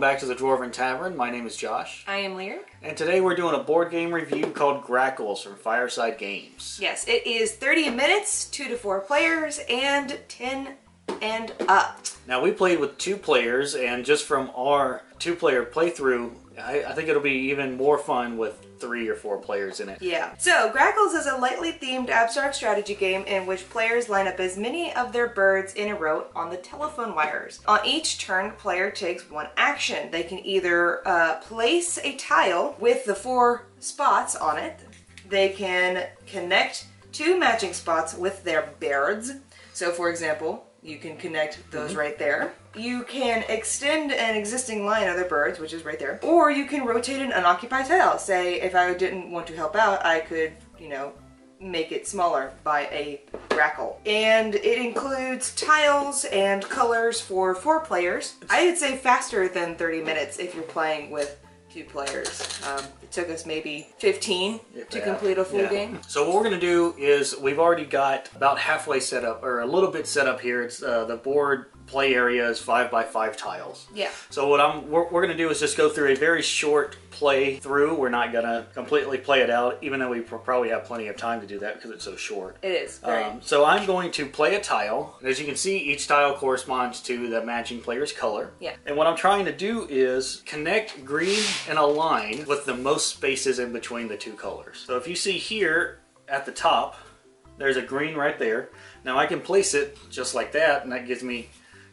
back to the Dwarven Tavern. My name is Josh. I am Lyric. And today we're doing a board game review called Grackles from Fireside Games. Yes, it is 30 minutes, 2 to 4 players, and 10 and up. Now we played with 2 players, and just from our 2-player playthrough, I think it'll be even more fun with 3 or 4 players in it. Yeah. So, Grackles is a lightly themed abstract strategy game in which players line up as many of their birds in a row on the telephone wires. On each turn, the player takes one action. They can either place a tile with the 4 spots on it. They can connect 2 matching spots with their birds. So, for example, you can connect those right there. You can extend an existing line of their birds, which is right there. Or you can rotate an unoccupied tile. Say, if I didn't want to help out, I could, make it smaller by a grackle. And it includes tiles and colors for 4 players. I would say faster than 30 minutes if you're playing with 2 players. It took us maybe 15 to complete a full game. So what we're going to do is we've already got about halfway set up, or a little bit set up here. It's the board play area is 5x5 tiles. Yeah. So what we're going to do is just go through a very short play through. We're not going to completely play it out, even though we probably have plenty of time to do that because it's so short. It is. Very. So I'm going to play a tile. As you can see, each tile corresponds to the matching player's color. Yeah. And what I'm trying to do is connect green in a line with the most spaces in between the 2 colors. So if you see here at the top, there's a green right there. Now I can place it just like that, and that gives me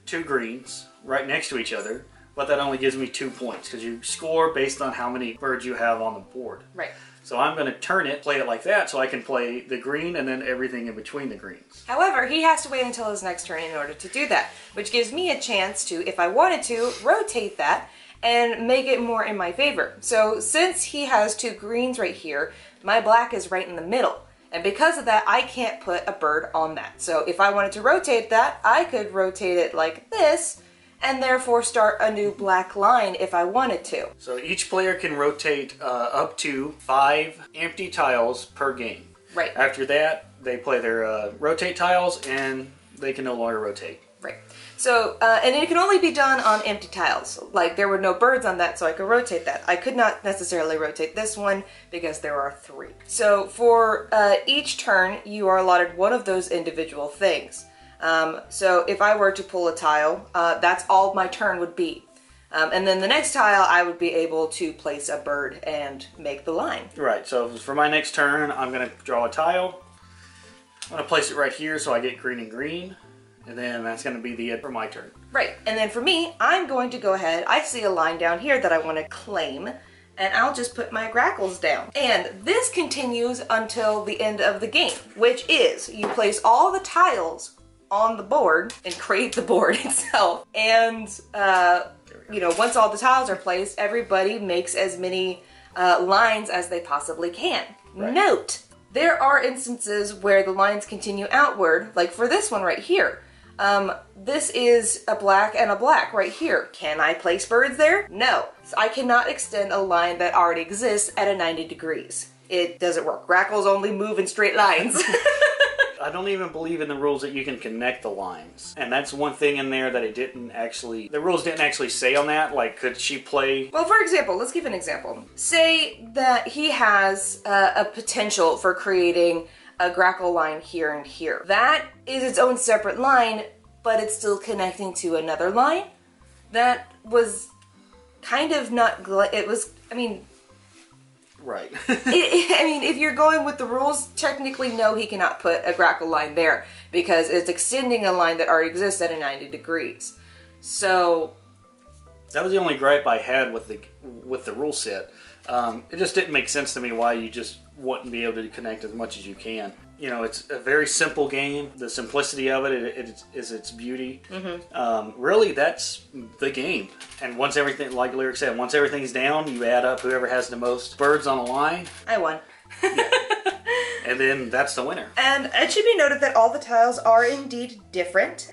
2 greens right next to each other, but that only gives me 2 points because you score based on how many birds you have on the board. Right. So I'm going to turn it, play it like that, so I can play the green and then everything in between the greens. However, he has to wait until his next turn in order to do that, which gives me a chance to, if I wanted to, rotate that and make it more in my favor. So since he has 2 greens right here, my black is right in the middle. And because of that, I can't put a bird on that. So if I wanted to rotate that, I could rotate it like this, and therefore start a new black line if I wanted to. So each player can rotate up to 5 empty tiles per game. Right. After that, they play their rotate tiles, and they can no longer rotate. Right. So, and it can only be done on empty tiles. Like, there were no birds on that, so I could rotate that. I could not necessarily rotate this one because there are 3. So, for each turn, you are allotted one of those individual things. So, if I were to pull a tile, that's all my turn would be. And then the next tile, I would be able to place a bird and make the line. Right. So, for my next turn, I'm going to draw a tile. I'm going to place it right here so I get green and green. And then that's going to be the end for my turn. Right, and then for me, I'm going to go ahead, I see a line down here that I want to claim, and I'll just put my grackles down. And this continues until the end of the game, which is, you place all the tiles on the board and create the board itself. And, once all the tiles are placed, everybody makes as many lines as they possibly can. Right. Note, there are instances where the lines continue outward, like for this one right here. This is a black and a black right here. Can I place birds there? No. So I cannot extend a line that already exists at a 90 degrees. It doesn't work. Grackles only move in straight lines. I don't even believe in the rules that you can connect the lines. And that's one thing in there that the rules didn't actually say on that. Like, could she play? Well, for example, let's give an example. Say that he has a potential for creating a grackle line here and here. That is its own separate line, but it's still connecting to another line. That was kind of not, Right. if you're going with the rules, technically no, he cannot put a grackle line there because it's extending a line that already exists at a 90 degrees. So that was the only gripe I had with the rule set. It just didn't make sense to me why you just wouldn't be able to connect as much as you can. It's a very simple game. The simplicity of it is its beauty. Mm-hmm. Really, that's the game. And once everything, like Lyric said, once everything's down, you add up whoever has the most birds on a line. I won. Yeah. And then that's the winner. And it should be noted that all the tiles are indeed different.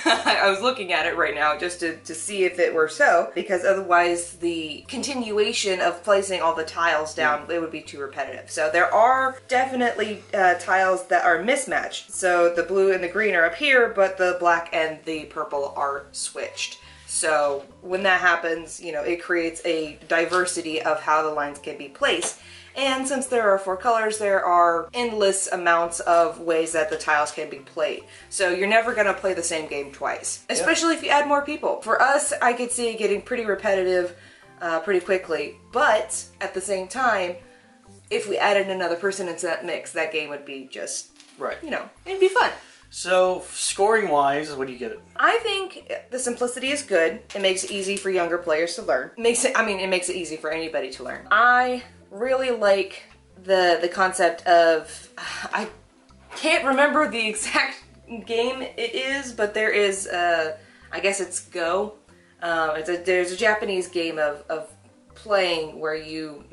I was looking at it right now just to see if it were so, because otherwise the continuation of placing all the tiles down, it would be too repetitive. So there are definitely tiles that are mismatched. So the blue and the green are up here, but the black and the purple are switched. So when that happens, you know, it creates a diversity of how the lines can be placed. And since there are 4 colors, there are endless amounts of ways that the tiles can be played. So you're never going to play the same game twice, especially if you add more people. For us, I could see it getting pretty repetitive pretty quickly. But at the same time, if we added another person into that mix, that game would be just, you know, it'd be fun. So, scoring-wise, what do you get it? I think the simplicity is good. It makes it easy for younger players to learn. It makes it easy for anybody to learn. I really like the concept of, I can't remember the exact game it is, but there is, I guess it's Go. There's a Japanese game of playing where you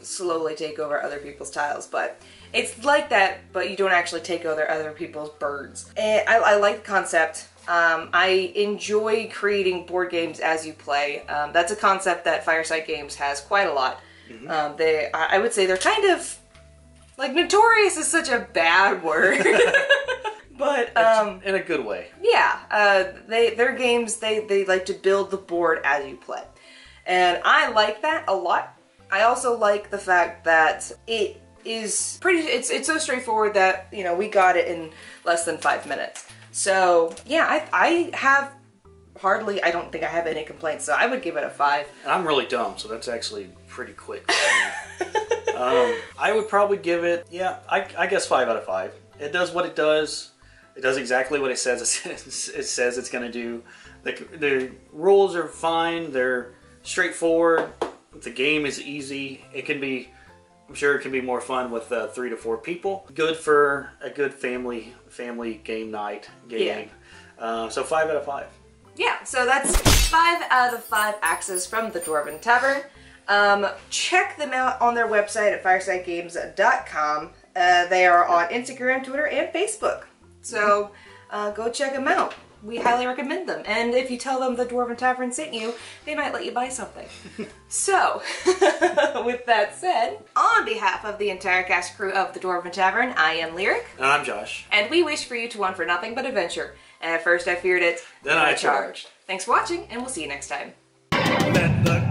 slowly take over other people's tiles, but it's like that, but you don't actually take over other people's birds. And I like the concept. I enjoy creating board games as you play. That's a concept that Fireside Games has quite a lot. I would say they're kind of, like, notorious is such a bad word. But in a good way. Yeah, their games, they like to build the board as you play. And I like that a lot. I also like the fact that it is it's so straightforward that, you know, we got it in less than 5 minutes. So yeah, I don't think I have any complaints, so I would give it a 5. And I'm really dumb, so that's actually pretty quick for me. I would probably give it, I guess 5 out of 5. It does what it does. It does exactly what it says it's going to do. The rules are fine. They're straightforward. The game is easy. I'm sure it can be more fun with 3 to 4 people. Good for a good family game night game. So 5 out of 5. Yeah, so that's 5 out of 5 axes from the Dwarven Tavern. Check them out on their website at firesidegames.com. They are on Instagram, Twitter, and Facebook. So go check them out. We highly recommend them. And if you tell them the Dwarven Tavern sent you, they might let you buy something. So, with that said, on behalf of the entire cast crew of the Dwarven Tavern, I am Lyric. And I'm Josh. And we wish for you to want for nothing but adventure. And at first I feared it, then I charged. Thanks for watching, and we'll see you next time. Let the